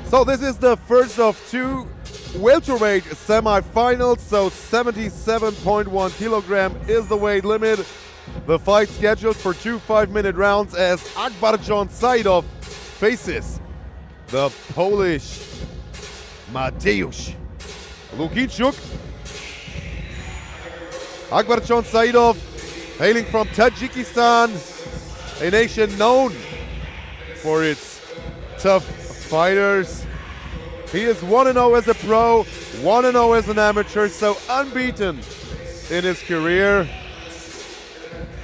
So this is the first of two welterweight semifinals. So 77.1 kilogram is the weight limit. The fight scheduled for two 5-minute rounds as Akbar Saidov faces the Polish Mateusz Lukiciuk. Akbar Saidov, hailing from Tajikistan, a nation known for its tough fighters. He is 1-0 as a pro, 1-0 as an amateur, so unbeaten in his career.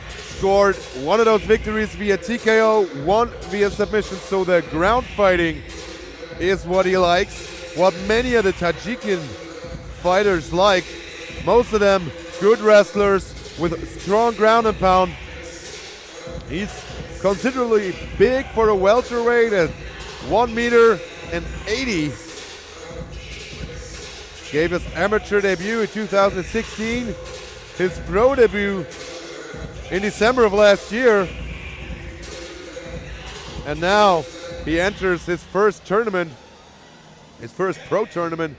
Scored one of those victories via TKO, one via submission, so the ground fighting is what he likes, what many of the Tajikian fighters like. Most of them good wrestlers with strong ground and pound. He's considerably big for a welterweight at 1 meter and 80. Gave his amateur debut in 2016, his pro debut in December of last year, and now he enters his first tournament, his first pro tournament,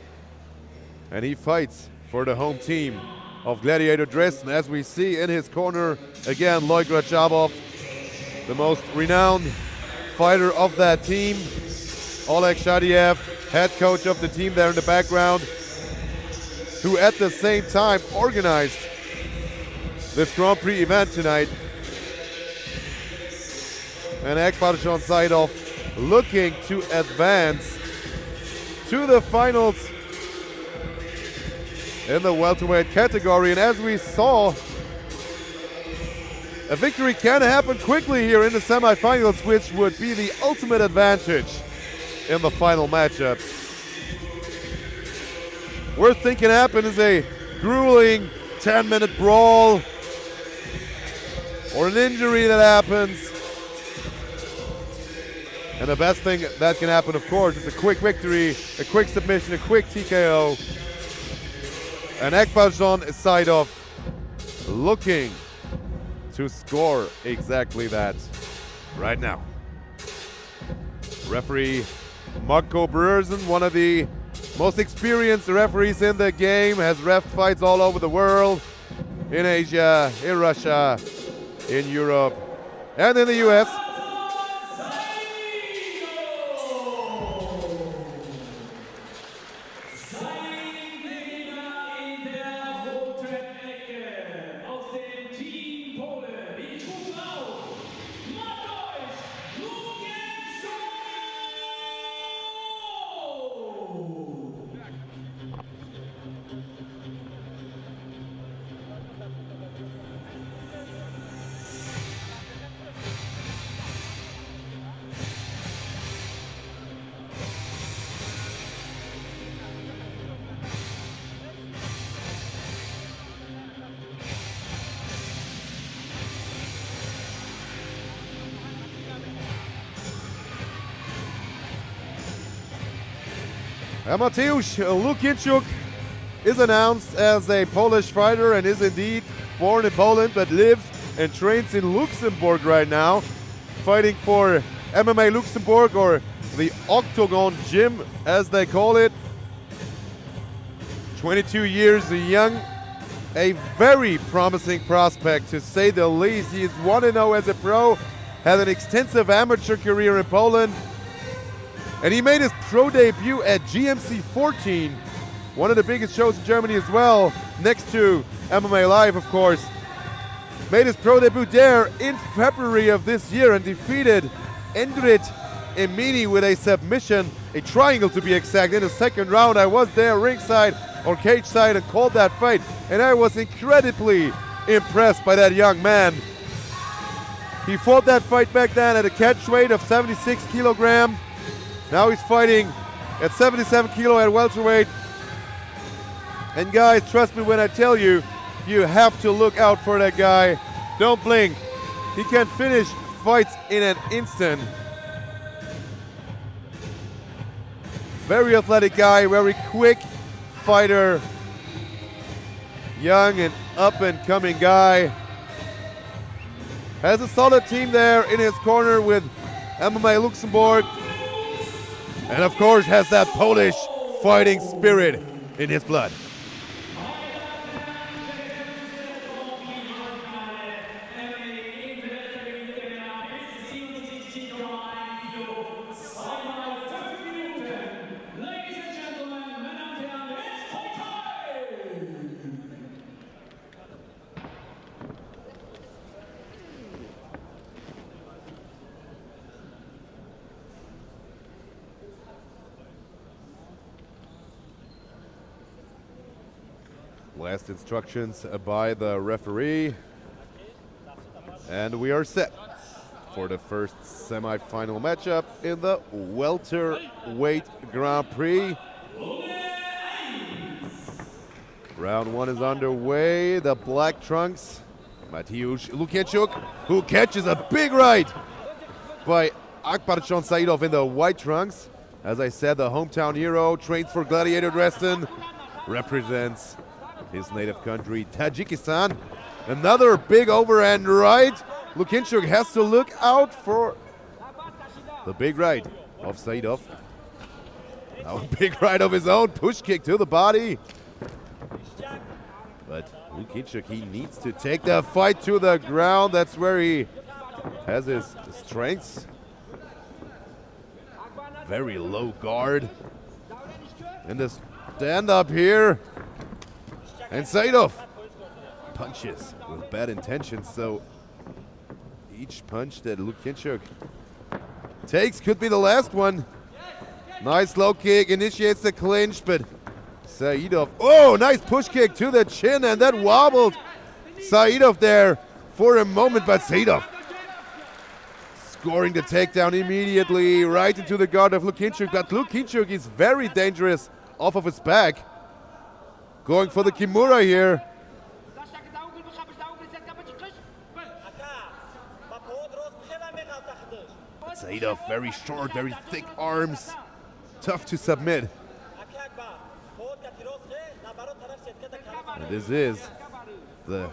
and he fights for the home team of Gladiator Dresden. As we see in his corner, again, Loic Rajabov, the most renowned fighter of that team. Oleg Shadiev, head coach of the team there in the background, who at the same time organized this Grand Prix event tonight. And Akbar Saidov looking to advance to the finals in the welterweight category. And as we saw, a victory can happen quickly here in the semifinals, which would be the ultimate advantage in the final matchups. Worst thing can happen is a grueling 10-minute brawl or an injury that happens. And the best thing that can happen, of course, is a quick victory, a quick submission, a quick TKO. And Akbar Saidov looking to score exactly that right now. Referee Marco Brersen, one of the most experienced referees in the game, has ref fights all over the world, in Asia, in Russia, in Europe, and in the US. Mateusz Lukiciuk is announced as a Polish fighter and is indeed born in Poland but lives and trains in Luxembourg right now, fighting for MMA Luxembourg, or the Octagon Gym as they call it. 22 years young, a very promising prospect to say the least. He is 1-0 as a pro, had an extensive amateur career in Poland, and he made his pro debut at GMC 14, one of the biggest shows in Germany as well, next to MMA Live, of course. Made his pro debut there in February of this year and defeated Endrit Emini with a submission, a triangle to be exact, in the second round. I was there ringside or cage side and called that fight, and I was incredibly impressed by that young man. He fought that fight back then at a catch weight of 76 kilogram. Now he's fighting at 77 kilo at welterweight. And guys, trust me when I tell you, you have to look out for that guy. Don't blink. He can finish fights in an instant. Very athletic guy, very quick fighter. Young and up and coming guy. Has a solid team there in his corner with MMA Luxembourg. And of course has that Polish fighting spirit in his blood. Last instructions by the referee. And we are set for the first semi-final matchup in the welterweight Grand Prix. Round one is underway. The black trunks, Mateusz Lukienczuk, who catches a big right by Akbar Saidov in the white trunks. As I said, the hometown hero, trains for Gladiator Dresden, represents his native country, Tajikistan. Another big overhand right. Lukienczuk has to look out for the big right of Saidov. Now a big right of his own, push kick to the body. But Lukienczuk, he needs to take the fight to the ground. That's where he has his strengths. Very low guard. And the stand up here. And Saidov punches with bad intentions, so each punch that Lukienczuk takes could be the last one. Nice low kick, initiates the clinch, but Saidov, oh, nice push kick to the chin, and that wobbled Saidov there for a moment, but Saidov scoring the takedown immediately right into the guard of Lukienczuk, but Lukienczuk is very dangerous off of his back. Going for the Kimura here. Saidov, very short, very thick arms. Tough to submit. And this is the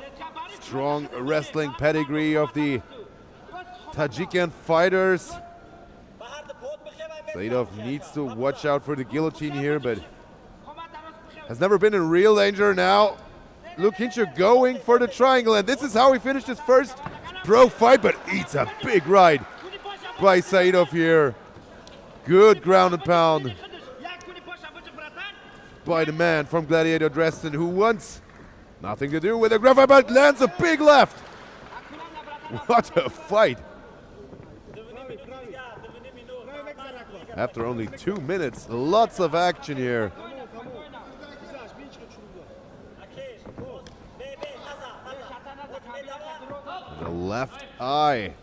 strong wrestling pedigree of the Tajikian fighters. Saidov needs to watch out for the guillotine here, but has never been in real danger now. Lukienczuk going for the triangle, and this is how he finished his first pro fight, but eats a big right by Saidov here. Good ground and pound by the man from Gladiator Dresden, who wants nothing to do with the graphite, but lands a big left. What a fight. After only 2 minutes, lots of action here. The left eye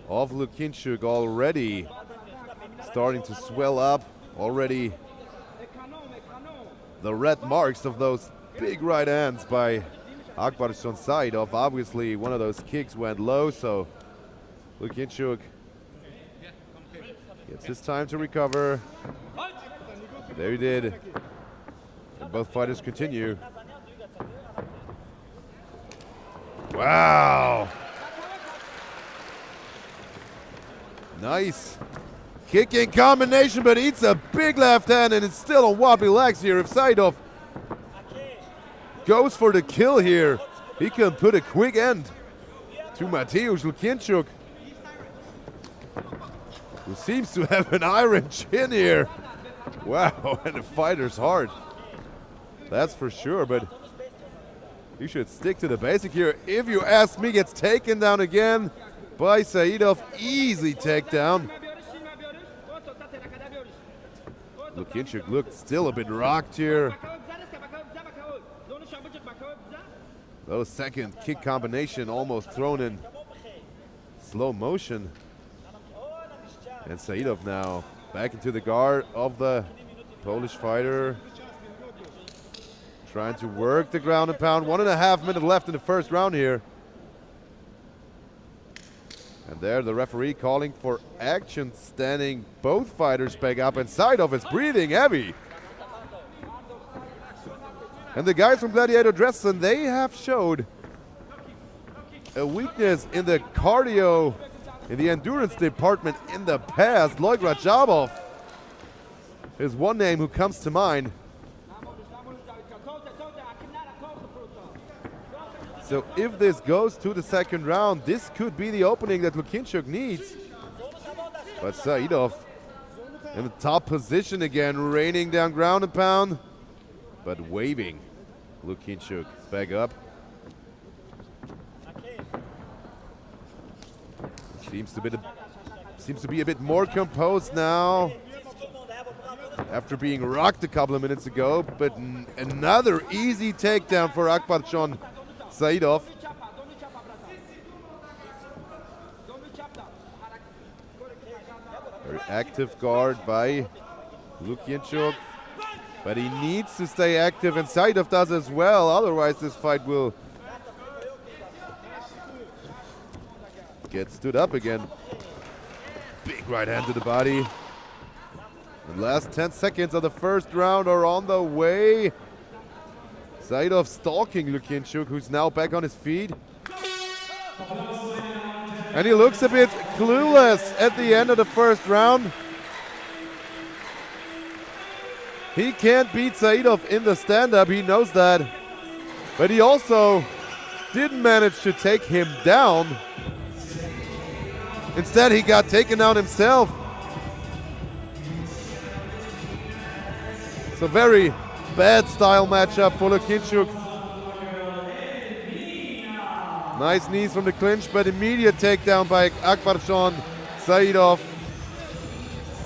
of Lukienczuk already starting to swell up. Already the red marks of those big right hands by Akbar Saidov. Obviously, one of those kicks went low, so Lukienczuk gets his time to recover. There he did. And both fighters continue. Wow. Nice kicking combination, but eats a big left hand, and it's still on wobbly legs here. If Saidov goes for the kill here, he can put a quick end to Mateusz Lukienczuk, who seems to have an iron chin here. Wow, and the fighter's hard. That's for sure, but he should stick to the basic here. If you ask me, gets taken down again by Saidov. Easy takedown. Lukienczuk looked still a bit rocked here. Those second kick combination almost thrown in slow motion. And Saidov now back into the guard of the Polish fighter. Trying to work the ground and pound. 1.5 minutes left in the first round here. And there the referee calling for action, standing both fighters back up, and Saidov is breathing heavy. And the guys from Gladiator Dresden, they have showed a weakness in the cardio, in the endurance department in the past. Loic Rajabov is one name who comes to mind. So if this goes to the second round, this could be the opening that Lukinchuk needs. But Saidov in the top position again, raining down ground and pound, but waving Lukinchuk back up. Seems to be a bit more composed now after being rocked a couple of minutes ago, but another easy takedown for Akbarjon Saidov. Very active guard by Lukinchuk, but he needs to stay active, and Saidov does as well, otherwise this fight will get stood up again. Big right hand to the body. The last 10 seconds of the first round are on the way. Saidov stalking Lukinchuk, who's now back on his feet. And he looks a bit clueless at the end of the first round. He can't beat Saidov in the stand-up, he knows that. But he also didn't manage to take him down. Instead, he got taken down himself. It's a very bad style matchup for Lukinchuk. Nice knees from the clinch, but immediate takedown by Akbarjon Saidov.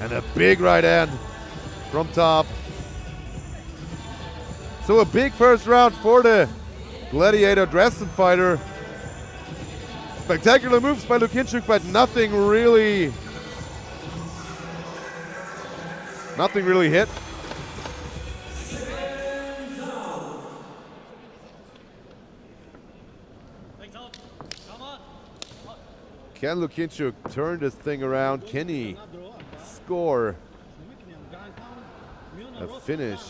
And a big right hand from top. So a big first round for the Gladiator Dresden fighter. Spectacular moves by Lukinchuk, but nothing really hit. Can Lukinchuk turn this thing around? Can he score a finish?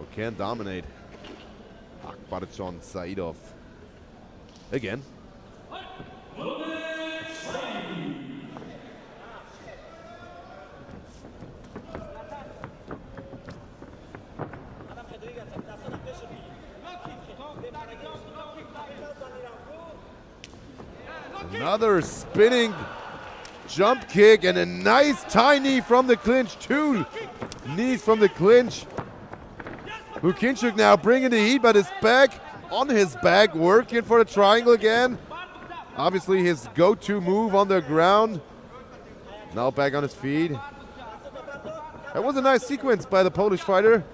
Or can dominate Akbarjon Saidov again? Another spinning jump kick and a nice tiny from the clinch. Two knees from the clinch. Lukinchuk now bringing the heat, but his back on his back, working for the triangle again. Obviously his go-to move on the ground. Now back on his feet. That was a nice sequence by the Polish fighter.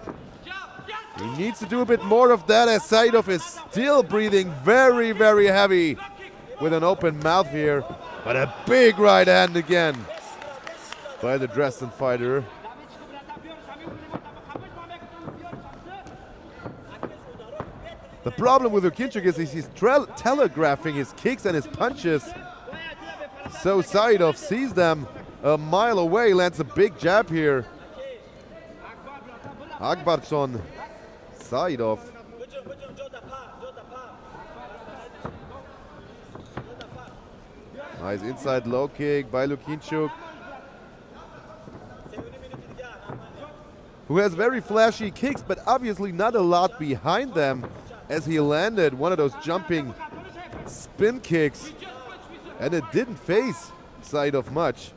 He needs to do a bit more of that, as Saidov is still breathing very, very heavy with an open mouth here. But a big right hand again by the Dresden fighter. The problem with Lukinchuk is he's telegraphing his kicks and his punches. So Saidov sees them a mile away, lands a big jab here. Akbarjon Saidov. Nice inside low kick by Lukinchuk, who has very flashy kicks, but obviously not a lot behind them, as he landed one of those jumping spin kicks, and it didn't phase Saidov much.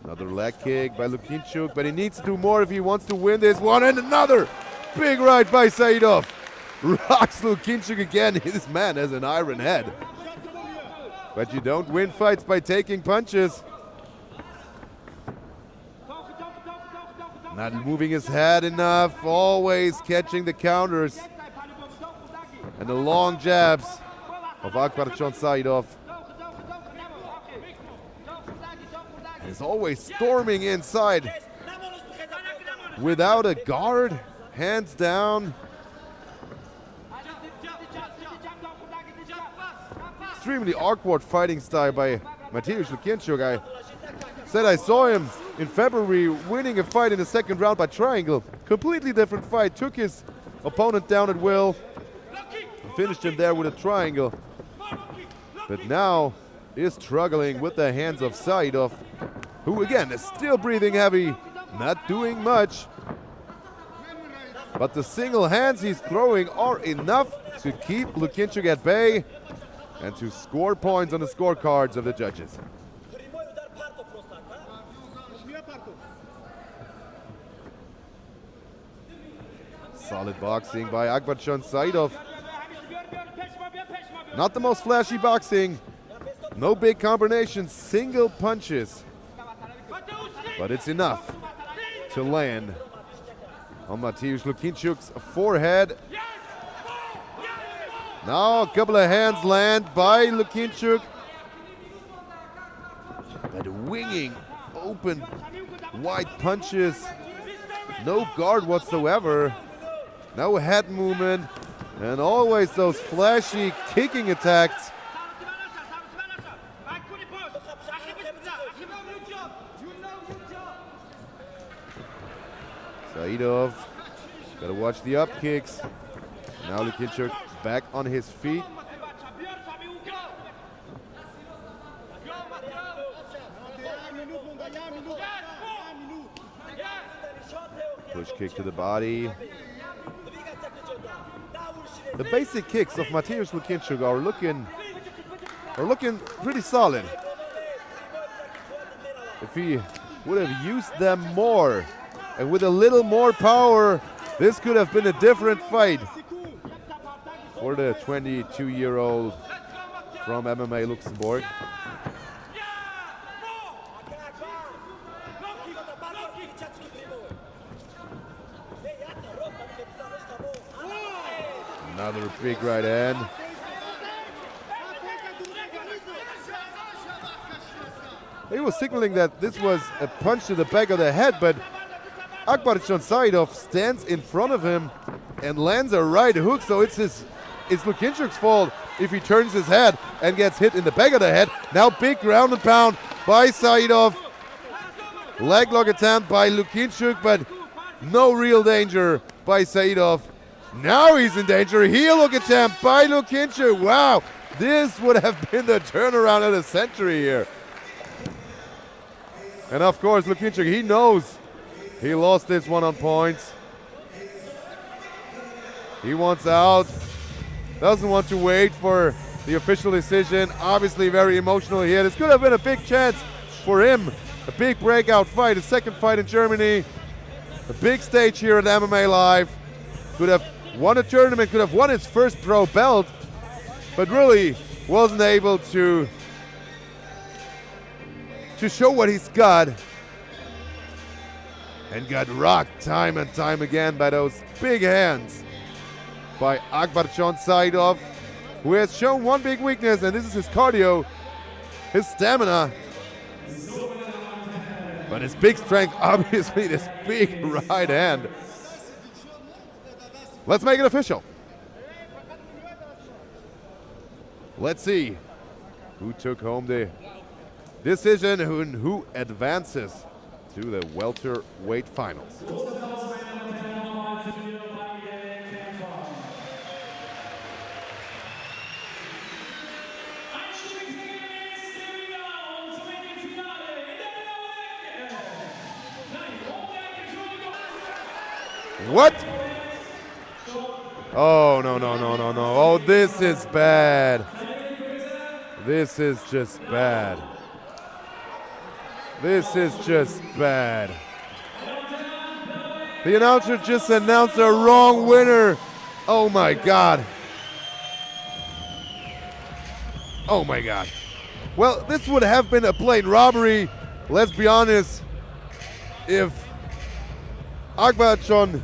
Another leg kick by Lukinchuk, but he needs to do more if he wants to win this one. And another big right by Saidov. Rocks Lukinchuk again. This man has an iron head. But you don't win fights by taking punches. Not moving his head enough, always catching the counters and the long jabs of Akbarjon Saidov. He's always storming inside without a guard, hands down. Extremely awkward fighting style by Mateusz Lukinchuk. I said I saw him in February winning a fight in the second round by triangle. Completely different fight. Took his opponent down at will. Finished him there with a triangle. But now is struggling with the hands of Saidov, who again is still breathing heavy, not doing much. But the single hands he's throwing are enough to keep Lukinchuk at bay and to score points on the scorecards of the judges. Solid boxing by Akbarjon Saidov. Not the most flashy boxing, no big combinations, single punches. But it's enough to land on Mateusz Lukinchuk's forehead. Now a couple of hands land by Lukinchuk. But winging, open, wide punches. No guard whatsoever. No head movement. And always those flashy kicking attacks. Saidov, gotta watch the up kicks. Now Lukinchuk back on his feet. Push kick to the body. The basic kicks of Mateusz Lukinchuk are looking pretty solid. If he would have used them more and with a little more power, this could have been a different fight for the 22-year-old from MMA Luxembourg. Another big right hand. He was signaling that this was a punch to the back of the head, but Akbarjon Saidov stands in front of him and lands a right hook, so it's Lukinchuk's fault if he turns his head and gets hit in the back of the head. Now big ground and pound by Saidov. Leg lock attempt by Lukinchuk, but no real danger by Saidov. Now he's in danger. Heel hook attempt by Lukinchuk. Wow, this would have been the turnaround of the century here. And of course, Lukinchuk, he knows he lost this one on points. He wants out. Doesn't want to wait for the official decision. Obviously very emotional here. This could have been a big chance for him. A big breakout fight, a second fight in Germany. A big stage here at MMA Live. Could have won a tournament, could have won his first pro belt, but really wasn't able to show what he's got. And got rocked time and time again by those big hands by Akbarjon Saidov, who has shown one big weakness, and this is his cardio, his stamina. But his big strength, obviously, this big right hand. Let's make it official. Let's see who took home the decision and who advances to the welterweight finals. What? Oh, no. Oh, this is bad. This is just bad. This is just bad. The announcer just announced a wrong winner. Oh my God. Oh my God. Well, this would have been a plain robbery. Let's be honest. If Akbarjon